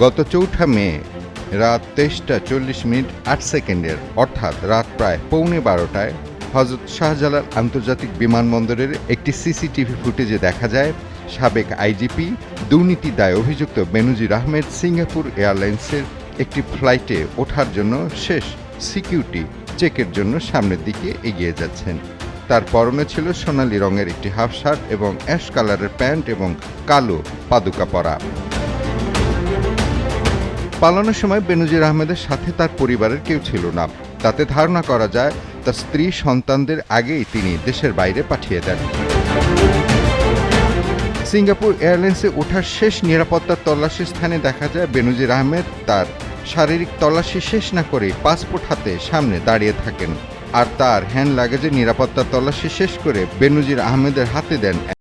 গত ৪ মে রাত 23:40 অর্থাৎ রাত প্রায় 11:15টায় হজরত শাহজালাল আন্তর্জাতিক বিমানবন্দরের একটি সিসিটিভি ফুটেজে দেখা যায় সাবেক আইজিপি দুর্নীতির দায়ে অভিযুক্ত বেনজির আহমেদ সিঙ্গাপুর এয়ারলাইন্সের একটি ফ্লাইটে ওঠার জন্য শেষ সিকিউরিটি চেকের জন্য সামনের দিকে এগিয়ে যাচ্ছেন। তার পরনে ছিল সোনালি রঙের একটি হাফ শার্ট এবং অ্যাশ কালারের প্যান্ট এবং কালো পাদুকা পরা। পালানোর সময় বেনজির আহমেদের সাথে তার পরিবারের কেউ ছিল না। তাতে ধারণা করা যায় তার স্ত্রী সন্তানদের আগেই তিনি দেশের বাইরে পাঠিয়ে দেন। সিঙ্গাপুর এয়ারলাইন্সে ওঠার শেষ নিরাপত্তার তল্লাশির স্থানে দেখা যায় বেনজির আহমেদ তার শারীরিক তল্লাশি শেষ না করে পাসপোর্ট হাতে সামনে দাঁড়িয়ে থাকেন আর তার হ্যান্ড লাগেজের নিরাপত্তার তল্লাশি শেষ করে বেনজির আহমেদের হাতে দেন